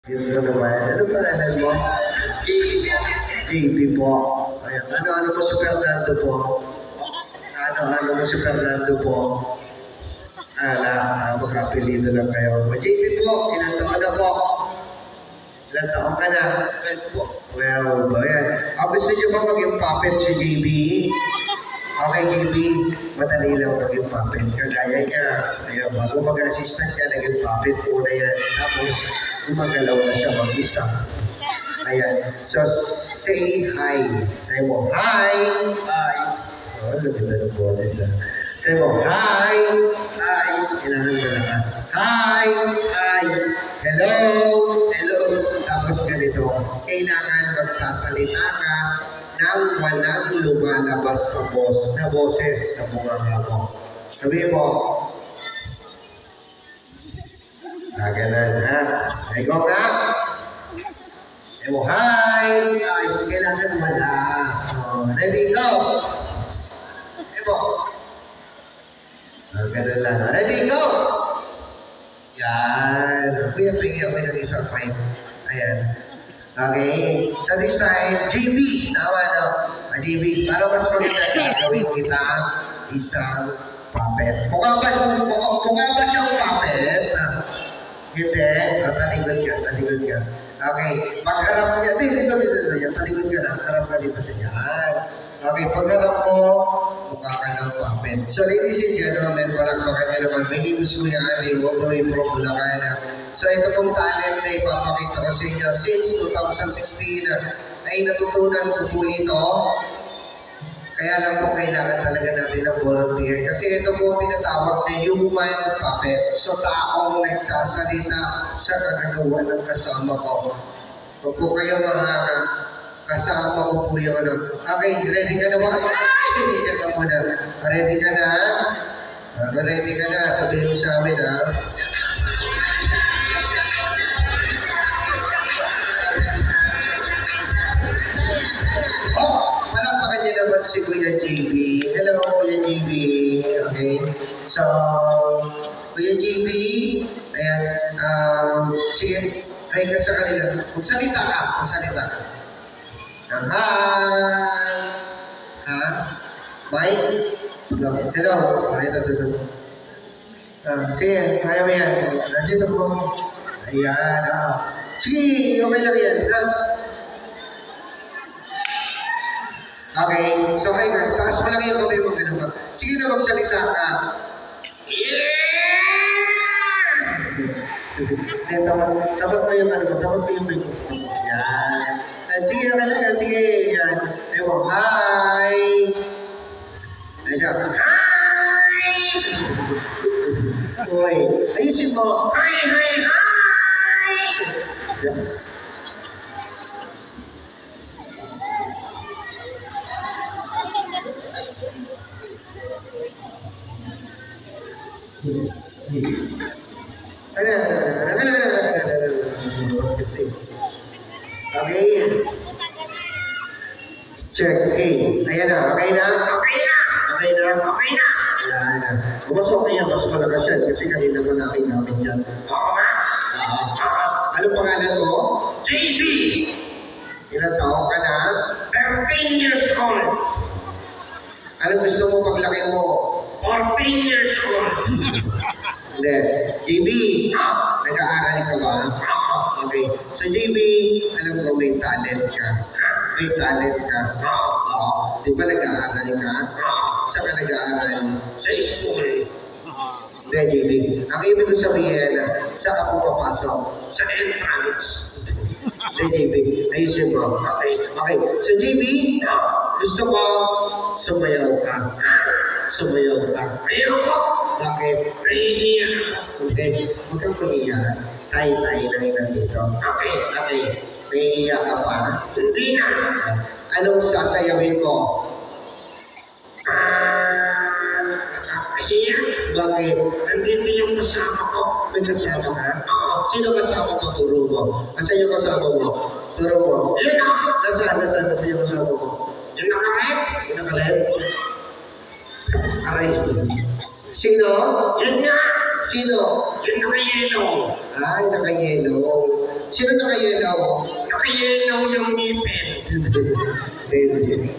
Yun ko naman. Ano pangalan mo? JB po. Ayan. Ano mo si Fernando po? Ano mo si Fernando po? Magkapilido lang kayo. JB po, ilang taon na po? Ilang taon ka na? 12 po. Well, ayan. Gusto niyo ba maging puppet si JB? Okay, JB, madali lang maging puppet. Kagaya niya, ayan, bago mag-assistant niya, naging puppet muna yan. Tapos, gumagalaw na siya mag-isa. Ayan. So, say hi. Say mo, hi! Hi! Oh, lagi na ng boses, ha? Say mo, hi! Hi! Kailangan malakas. Hi! Hi! Hello! Hello! Tapos ganito, kailangan magsasalita ka nang walang lumalabas na boses sa bunganga mo. Sabihin mo, ganun, ha? Ikaw nga. Sabihin mo, hi! Kailangan wala. Ready, go! Sabihin mo, ganun lang. Ready, go! Yan. Kuya, pingin ako ng isang fight. Ayan. Okay. So this time, JB. Tama, no? JB, para mas maganda gagawin kita isang puppet. Mukha ba siyang puppet? Hindi. Taligod ka. Okay. Pagharap niya, dito. Taligod ka lang. Harap ka dito sa yan. Okay. Pagharap mo, mukha ka ng puppet. So ladies and gentlemen, palakpakan niya naman. Minibus ko yan, all the way from Bulacan. So ito pong talent na ipapakita ko sa inyo since 2016 ay natutunan ko po ito. Kaya lang po kailangan talaga natin ng volunteer. Kasi ito po tinatawag na human puppet. So taong nagsasalita sa kagagawa ng kasama ko. Huwag po kayo mga kasama ko po yun. Okay, ready ka na ba? Ready ka na muna. Ready ka na? Ready ka na? Sabihin mo sa amin, ha? Palakpakan niyo naman si Kuya JB. Hello, Kuya JB. Okay. So, Kuya JB, ayan, sige, hi ka sa kanila. Magsalita ka. Hi. Ha? Mike? Hello. Ito. Sige, kaya mo yan. Nandito po. Ayan, sige, okay lang yan. Okay, so hi guys, taas mo lang yung kamay mo, gano'n ka. Sige na, magsalita ka. Tapat mo yung mic. Yan. Sige, okay lang yan, sige. Yan. Ewan, hi! Ayan siya, hi! Uy, ayusin mo. Hi! Yan. Okay. Check. Ayan na. Okay na. Ayan na. Mas okay yan. Mas malakas yan. Kasi kanina mo namin yan. Oo nga. Anong pangalan mo? JB. Ilan taon ka na? 13 years old. Anong gusto mo paglaki mo? 14 years old. Hindi. JB, nag-aaral ka ba? Okay. So JB, alam ko may talent ka. Oo. Di ba nag-aaral ka? Saan ka nag-aaral? Sa school. Hindi, JB. Ang ibig ko sabihin, saan ka pumapasok? Sa entrance. Hindi, JB. Ayusin mo. Okay. So JB, gusto ko sumayaw ka. Ayaw ko. Bakit? Nahihiyan ako. Okay. Huwag kang pahiya. Tayo lang nandito. Okay. Nahihiya ka pa? Hindi na. Anong sasayawin ko? Nakakahiya. Bakit? Nandito yung kasama ko. May kasama ka? Oo. Sino kasama mo? Turo mo. Asan yung kasama mo? Turo mo. Yun na. Nasaan yung kasama mo? Yung nakaret? Aray. Sino? Yun nga. Sino? Yung naka-yellow. Ay, naka-yellow. Sino naka-yellow? Nakayelaw yung ngipin.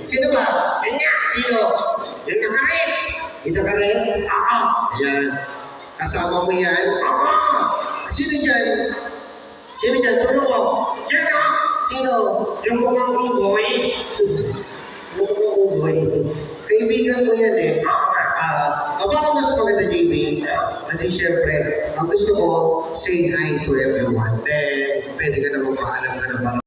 Sino ba? Yun nga. Sino? Yung nakarin. Ito ka rin? Ako. Yan. Kasama mo yan? Ako. Sino dyan? Sino dyan? Turo ko. Yan o. Sino? Yung mukhang unggoy. Ugoy. Kaibigan ko yan eh. Ako nga. Baka mas maganda, JB. At siyempre, ang gusto ko, say hi to everyone. Then, pwede ka na magpaalam ka na